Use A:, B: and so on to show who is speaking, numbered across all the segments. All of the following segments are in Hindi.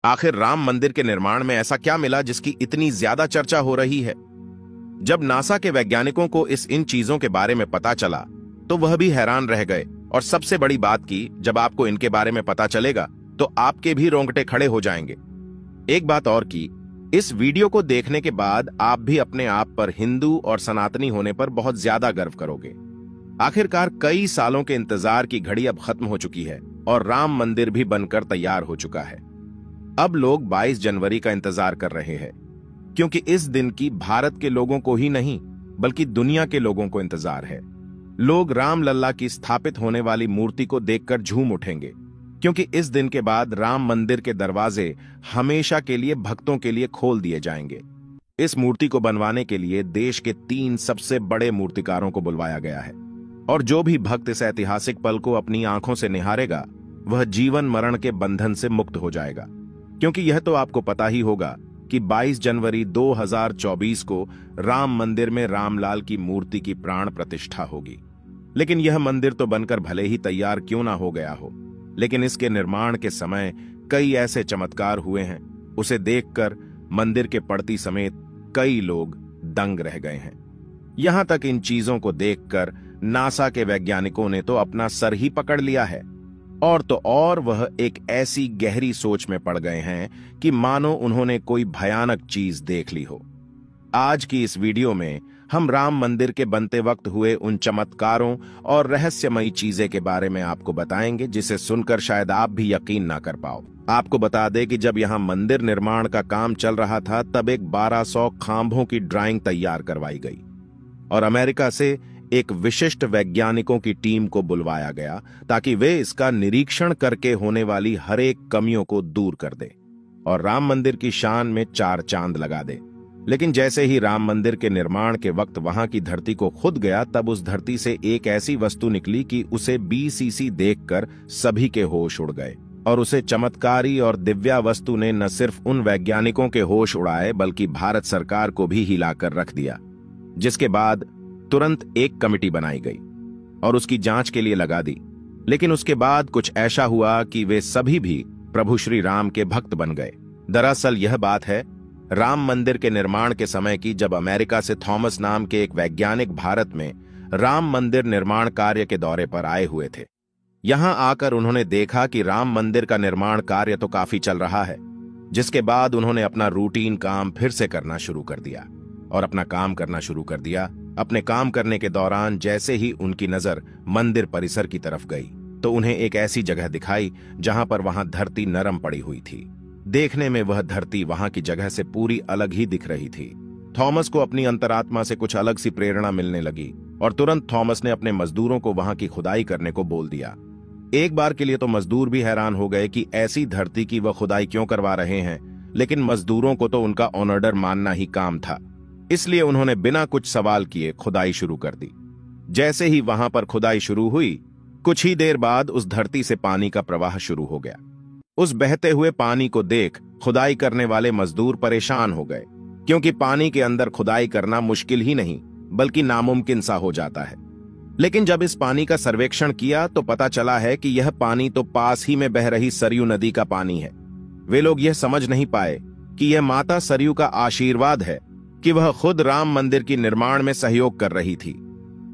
A: आखिर राम मंदिर के निर्माण में ऐसा क्या मिला जिसकी इतनी ज्यादा चर्चा हो रही है? जब नासा के वैज्ञानिकों को इन चीजों के बारे में पता चला तो वह भी हैरान रह गए। और सबसे बड़ी बात की, जब आपको इनके बारे में पता चलेगा तो आपके भी रोंगटे खड़े हो जाएंगे। एक बात और की, इस वीडियो को देखने के बाद आप भी अपने आप पर हिंदू और सनातनी होने पर बहुत ज्यादा गर्व करोगे। आखिरकार कई सालों के इंतजार की घड़ी अब खत्म हो चुकी है और राम मंदिर भी बनकर तैयार हो चुका है। अब लोग 22 जनवरी का इंतजार कर रहे हैं, क्योंकि इस दिन की भारत के लोगों को ही नहीं बल्कि दुनिया के लोगों को इंतजार है। लोग राम लल्ला की स्थापित होने वाली मूर्ति को देखकर झूम उठेंगे, क्योंकि इस दिन के बाद राम मंदिर के दरवाजे हमेशा के लिए भक्तों के लिए खोल दिए जाएंगे। इस मूर्ति को बनवाने के लिए देश के 3 सबसे बड़े मूर्तिकारों को बुलवाया गया है, और जो भी भक्त इस ऐतिहासिक पल को अपनी आंखों से निहारेगा वह जीवन मरण के बंधन से मुक्त हो जाएगा। क्योंकि यह तो आपको पता ही होगा कि 22 जनवरी 2024 को राम मंदिर में रामलाल की मूर्ति की प्राण प्रतिष्ठा होगी। लेकिन यह मंदिर तो बनकर भले ही तैयार क्यों ना हो गया हो, लेकिन इसके निर्माण के समय कई ऐसे चमत्कार हुए हैं, उसे देखकर मंदिर के पड़ती समेत कई लोग दंग रह गए हैं। यहां तक इन चीजों को देखकर नासा के वैज्ञानिकों ने तो अपना सर ही पकड़ लिया है, और तो और वह एक ऐसी गहरी सोच में पड़ गए हैं कि मानो उन्होंने कोई भयानक चीज देख ली हो। आज की इस वीडियो में हम राम मंदिर के बनते वक्त हुए उन चमत्कारों और रहस्यमयी चीजें के बारे में आपको बताएंगे, जिसे सुनकर शायद आप भी यकीन ना कर पाओ। आपको बता दें कि जब यहां मंदिर निर्माण का काम चल रहा था तब एक 1200 खांभों की ड्राइंग तैयार करवाई गई और अमेरिका से एक विशिष्ट वैज्ञानिकों की टीम को बुलवाया गया ताकि वे इसका निरीक्षण करके होने वाली हर एक कमियों को दूर कर दे और राम मंदिर की शान में 4 चांद लगा दे। लेकिन जैसे ही राम मंदिर के निर्माण के वक्त वहां की धरती को खुद गया, तब उस धरती से एक ऐसी वस्तु निकली कि उसे BCC देखकर सभी के होश उड़ गए। और उसे चमत्कारी और दिव्या वस्तु ने न सिर्फ उन वैज्ञानिकों के होश उड़ाए बल्कि भारत सरकार को भी हिलाकर रख दिया, जिसके बाद तुरंत एक कमेटी बनाई गई और उसकी जांच के लिए लगा दी। लेकिन उसके बाद कुछ ऐसा हुआ कि वे सभी भी प्रभु श्री राम के भक्त बन गए। दरअसल यह बात है राम मंदिर के निर्माण के समय की, जब अमेरिका से थॉमस नाम के एक वैज्ञानिक भारत में राम मंदिर निर्माण कार्य के दौरे पर आए हुए थे। यहां आकर उन्होंने देखा कि राम मंदिर का निर्माण कार्य तो काफी चल रहा है, जिसके बाद उन्होंने अपना रूटीन काम फिर से करना शुरू कर दिया और अपना काम करना शुरू कर दिया। अपने काम करने के दौरान जैसे ही उनकी नजर मंदिर परिसर की तरफ गई तो उन्हें एक ऐसी जगह दिखाई जहां पर वहां धरती नरम पड़ी हुई थी। देखने में वह धरती वहां की जगह से पूरी अलग ही दिख रही थी। थॉमस को अपनी अंतरात्मा से कुछ अलग सी प्रेरणा मिलने लगी और तुरंत थॉमस ने अपने मजदूरों को वहां की खुदाई करने को बोल दिया। एक बार के लिए तो मजदूर भी हैरान हो गए कि ऐसी धरती की वह खुदाई क्यों करवा रहे हैं, लेकिन मजदूरों को तो उनका ऑर्डर मानना ही काम था, इसलिए उन्होंने बिना कुछ सवाल किए खुदाई शुरू कर दी। जैसे ही वहां पर खुदाई शुरू हुई, कुछ ही देर बाद उस धरती से पानी का प्रवाह शुरू हो गया। उस बहते हुए पानी को देख खुदाई करने वाले मजदूर परेशान हो गए, क्योंकि पानी के अंदर खुदाई करना मुश्किल ही नहीं बल्कि नामुमकिन सा हो जाता है। लेकिन जब इस पानी का सर्वेक्षण किया तो पता चला है कि यह पानी तो पास ही में बह रही सरयू नदी का पानी है। वे लोग यह समझ नहीं पाए कि यह माता सरयू का आशीर्वाद है कि वह खुद राम मंदिर की निर्माण में सहयोग कर रही थी।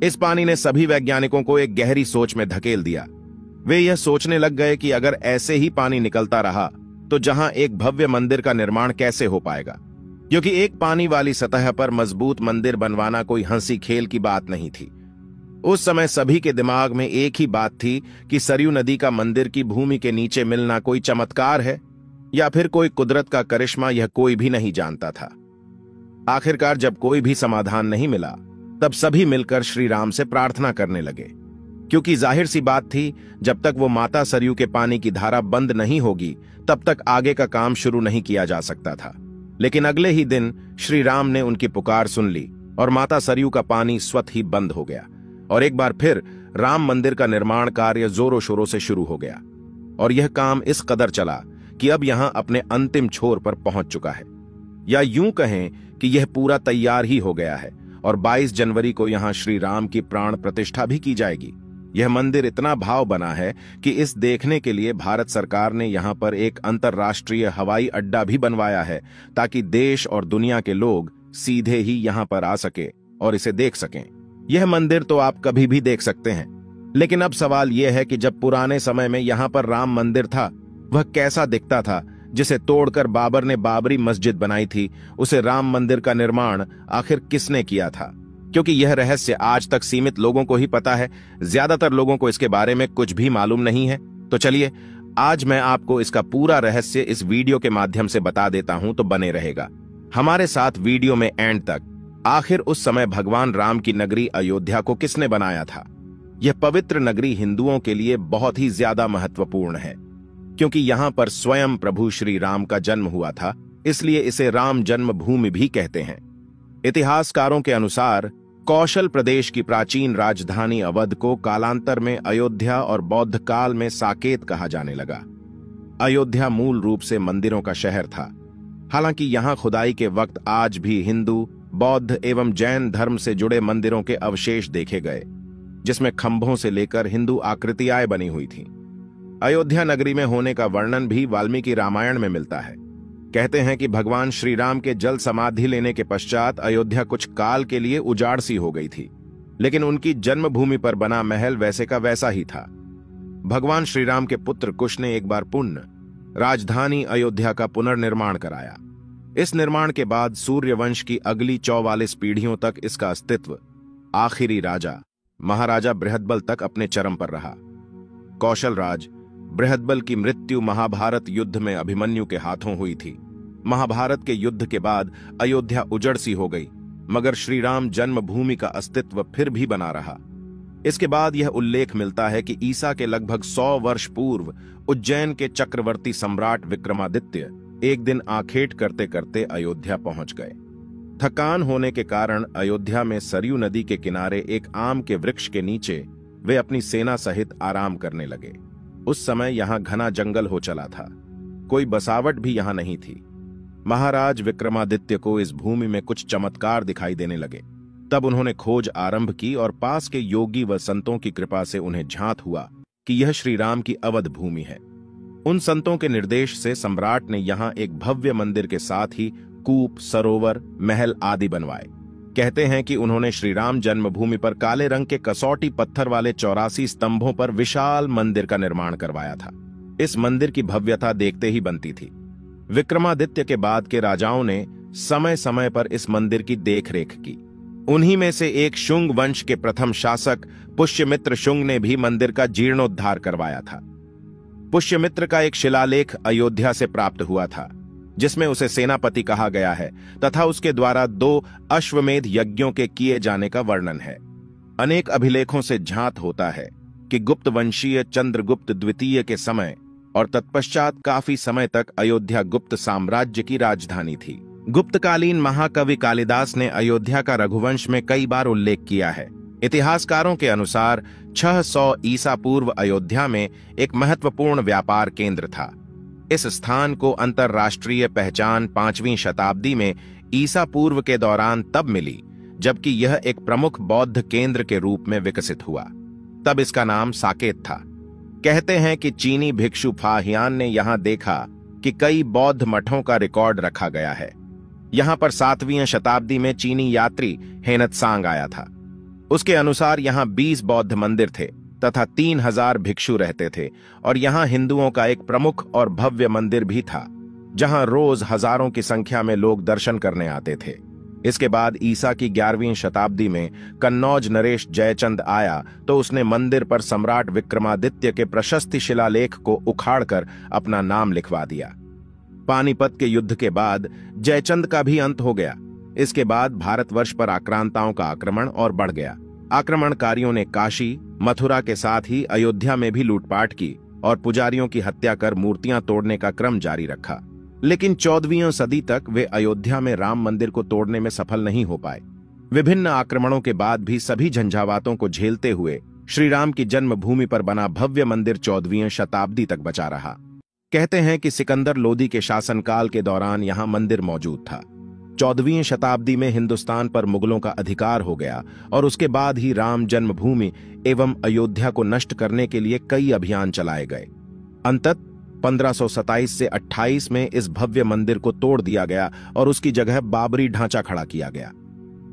A: इस पानी ने सभी वैज्ञानिकों को एक गहरी सोच में धकेल दिया। वे यह सोचने लग गए कि अगर ऐसे ही पानी निकलता रहा तो जहां एक भव्य मंदिर का निर्माण कैसे हो पाएगा, क्योंकि एक पानी वाली सतह पर मजबूत मंदिर बनवाना कोई हंसी खेल की बात नहीं थी। उस समय सभी के दिमाग में एक ही बात थी कि सरयू नदी का मंदिर की भूमि के नीचे मिलना कोई चमत्कार है या फिर कोई कुदरत का करिश्मा, यह कोई भी नहीं जानता था। आखिरकार जब कोई भी समाधान नहीं मिला तब सभी मिलकर श्री राम से प्रार्थना करने लगे, क्योंकि जाहिर सी बात थी जब तक वो माता सरयू के पानी की धारा बंद नहीं होगी तब तक आगे का काम शुरू नहीं किया जा सकता था। लेकिन अगले ही दिन श्री राम ने उनकी पुकार सुन ली और माता सरयू का पानी स्वतः ही बंद हो गया और एक बार फिर राम मंदिर का निर्माण कार्य जोरों शोरों से शुरू हो गया। और यह काम इस कदर चला कि अब यहां अपने अंतिम छोर पर पहुंच चुका है, या यूं कहें कि यह पूरा तैयार ही हो गया है और 22 जनवरी को यहां श्री राम की प्राण प्रतिष्ठा भी की जाएगी। यह मंदिर इतना भाव बना है कि इस देखने के लिए भारत सरकार ने यहां पर एक अंतर्राष्ट्रीय हवाई अड्डा भी बनवाया है, ताकि देश और दुनिया के लोग सीधे ही यहां पर आ सके और इसे देख सकें। यह मंदिर तो आप कभी भी देख सकते हैं, लेकिन अब सवाल यह है कि जब पुराने समय में यहां पर राम मंदिर था, वह कैसा दिखता था, जिसे तोड़कर बाबर ने बाबरी मस्जिद बनाई थी। उसे राम मंदिर का निर्माण आखिर किसने किया था? क्योंकि यह रहस्य आज तक सीमित लोगों को ही पता है, ज्यादातर लोगों को इसके बारे में कुछ भी मालूम नहीं है। तो चलिए, आज मैं आपको इसका पूरा रहस्य इस वीडियो के माध्यम से बता देता हूं, तो बने रहेगा हमारे साथ वीडियो में एंड तक। आखिर उस समय भगवान राम की नगरी अयोध्या को किसने बनाया था? यह पवित्र नगरी हिंदुओं के लिए बहुत ही ज्यादा महत्वपूर्ण है, क्योंकि यहां पर स्वयं प्रभु श्री राम का जन्म हुआ था, इसलिए इसे राम जन्मभूमि भी कहते हैं। इतिहासकारों के अनुसार कौशल प्रदेश की प्राचीन राजधानी अवध को कालांतर में अयोध्या और बौद्ध काल में साकेत कहा जाने लगा। अयोध्या मूल रूप से मंदिरों का शहर था। हालांकि यहां खुदाई के वक्त आज भी हिंदू, बौद्ध एवं जैन धर्म से जुड़े मंदिरों के अवशेष देखे गए, जिसमें खंभों से लेकर हिंदू आकृतियां बनी हुई थीं। अयोध्या नगरी में होने का वर्णन भी वाल्मीकि रामायण में मिलता है। कहते हैं कि भगवान श्री राम के जल समाधि लेने के पश्चात अयोध्या कुछ काल के लिए उजाड़ सी हो गई थी, लेकिन उनकी जन्मभूमि पर बना महल वैसे का वैसा ही था। भगवान श्री राम के पुत्र कुश ने एक बार पुण्य राजधानी अयोध्या का पुनर्निर्माण कराया। इस निर्माण के बाद सूर्यवंश की अगली 44 पीढ़ियों तक इसका अस्तित्व आखिरी राजा महाराजा बृहदबल तक अपने चरम पर रहा। कौशल राज बृहदबल की मृत्यु महाभारत युद्ध में अभिमन्यु के हाथों हुई थी। महाभारत के युद्ध के बाद अयोध्या उजड़ सी हो गई, मगर श्री राम जन्मभूमि का अस्तित्व फिर भी बना रहा। इसके बाद यह उल्लेख मिलता है कि ईसा के लगभग 100 वर्ष पूर्व उज्जैन के चक्रवर्ती सम्राट विक्रमादित्य एक दिन आखेट करते करते अयोध्या पहुंच गए। थकान होने के कारण अयोध्या में सरयू नदी के किनारे एक आम के वृक्ष के नीचे वे अपनी सेना सहित आराम करने लगे। उस समय यहां घना जंगल हो चला था, कोई बसावट भी यहां नहीं थी। महाराज विक्रमादित्य को इस भूमि में कुछ चमत्कार दिखाई देने लगे। तब उन्होंने खोज आरंभ की और पास के योगी व संतों की कृपा से उन्हें झांत हुआ कि यह श्री राम की अवध भूमि है। उन संतों के निर्देश से सम्राट ने यहां एक भव्य मंदिर के साथ ही कूप, सरोवर, महल आदि बनवाए। कहते हैं कि उन्होंने श्री राम जन्मभूमि पर काले रंग के कसौटी पत्थर वाले 84 स्तंभों पर विशाल मंदिर का निर्माण करवाया था। इस मंदिर की भव्यता देखते ही बनती थी। विक्रमादित्य के बाद के राजाओं ने समय समय पर इस मंदिर की देखरेख की। उन्हीं में से एक शुंग वंश के प्रथम शासक पुष्यमित्र शुंग ने भी मंदिर का जीर्णोद्धार करवाया था। पुष्यमित्र का एक शिलालेख अयोध्या से प्राप्त हुआ था, जिसमें उसे सेनापति कहा गया है तथा उसके द्वारा 2 अश्वमेध यज्ञों के किए जाने का वर्णन है। अनेक अभिलेखों से झांत होता है कि गुप्त वंशीय चंद्रगुप्त द्वितीय के समय और तत्पश्चात काफी समय तक अयोध्या गुप्त साम्राज्य की राजधानी थी। गुप्तकालीन महाकवि कालिदास ने अयोध्या का रघुवंश में कई बार उल्लेख किया है। इतिहासकारों के अनुसार 600 ईसा पूर्व अयोध्या में एक महत्वपूर्ण व्यापार केंद्र था। इस स्थान को अंतरराष्ट्रीय पहचान 5वीं शताब्दी में ईसा पूर्व के दौरान तब मिली जबकि यह एक प्रमुख बौद्ध केंद्र के रूप में विकसित हुआ। तब इसका नाम साकेत था। कहते हैं कि चीनी भिक्षु फाहियान ने यहां देखा कि कई बौद्ध मठों का रिकॉर्ड रखा गया है। यहां पर 7वीं शताब्दी में चीनी यात्री हेनत्सांग आया था। उसके अनुसार यहां 20 बौद्ध मंदिर थे तथा 3000 भिक्षु रहते थे, और यहां हिंदुओं का एक प्रमुख और भव्य मंदिर भी था, जहां रोज हजारों की संख्या में लोग दर्शन करने आते थे। इसके बाद ईसा की 11वीं शताब्दी में कन्नौज नरेश जयचंद आया तो उसने मंदिर पर सम्राट विक्रमादित्य के प्रशस्ति शिलालेख को उखाड़कर अपना नाम लिखवा दिया। पानीपत के युद्ध के बाद जयचंद का भी अंत हो गया। इसके बाद भारतवर्ष पर आक्रांताओं का आक्रमण और बढ़ गया। आक्रमणकारियों ने काशी, मथुरा के साथ ही अयोध्या में भी लूटपाट की और पुजारियों की हत्या कर मूर्तियां तोड़ने का क्रम जारी रखा। लेकिन 14वीं सदी तक वे अयोध्या में राम मंदिर को तोड़ने में सफल नहीं हो पाए। विभिन्न आक्रमणों के बाद भी सभी झंझावातों को झेलते हुए श्री राम की जन्मभूमि पर बना भव्य मंदिर 14वीं शताब्दी तक बचा रहा। कहते हैं कि सिकंदर लोदी के शासनकाल के दौरान यहां मंदिर मौजूद था। 14वीं शताब्दी में हिंदुस्तान पर मुगलों का अधिकार हो गया और उसके बाद ही राम जन्मभूमि एवं अयोध्या को नष्ट करने के लिए कई अभियान चलाए गए। अंततः 1527 से 28 में इस भव्य मंदिर को तोड़ दिया गया और उसकी जगह बाबरी ढांचा खड़ा किया गया।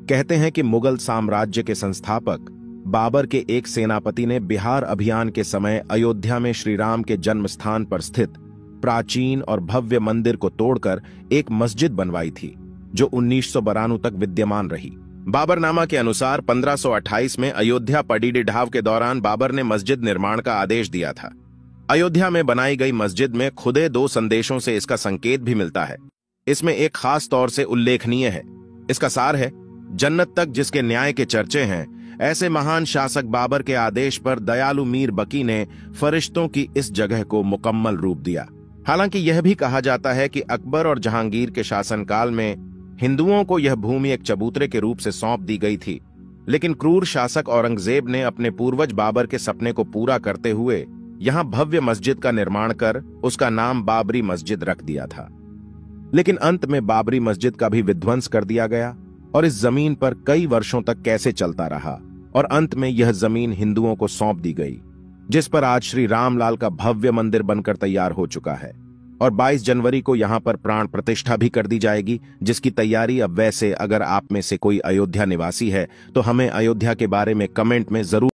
A: कहते हैं कि मुगल साम्राज्य के संस्थापक बाबर के एक सेनापति ने बिहार अभियान के समय अयोध्या में श्री राम के जन्म स्थान पर स्थित प्राचीन और भव्य मंदिर को तोड़कर एक मस्जिद बनवाई थी, जो 1992 तक विद्यमान रही। बाबरनामा के अनुसार 1528 में अयोध्या पडीडी ढाव के दौरान बाबर ने मस्जिद निर्माण का आदेश दिया था। अयोध्या में बनाई गई मस्जिद में खुदे 2 संदेशों से इसका संकेत भी मिलता है। इसमें एक खास तौर से उल्लेखनीय है। इसका सार है, जन्नत तक जिसके न्याय के चर्चे हैं, ऐसे महान शासक बाबर के आदेश पर दयालु मीर बकी ने फरिश्तों की इस जगह को मुकम्मल रूप दिया। हालांकि यह भी कहा जाता है कि अकबर और जहांगीर के शासनकाल में हिंदुओं को यह भूमि एक चबूतरे के रूप से सौंप दी गई थी, लेकिन क्रूर शासक औरंगजेब ने अपने पूर्वज बाबर के सपने को पूरा करते हुए यहां भव्य मस्जिद का निर्माण कर उसका नाम बाबरी मस्जिद रख दिया था। लेकिन अंत में बाबरी मस्जिद का भी विध्वंस कर दिया गया और इस जमीन पर कई वर्षों तक कैसे चलता रहा और अंत में यह जमीन हिंदुओं को सौंप दी गई, जिस पर आज श्री रामलाल का भव्य मंदिर बनकर तैयार हो चुका है। और 22 जनवरी को यहां पर प्राण प्रतिष्ठा भी कर दी जाएगी, जिसकी तैयारी अब वैसे अगर आप में से कोई अयोध्या निवासी है तो हमें अयोध्या के बारे में कमेंट में जरूर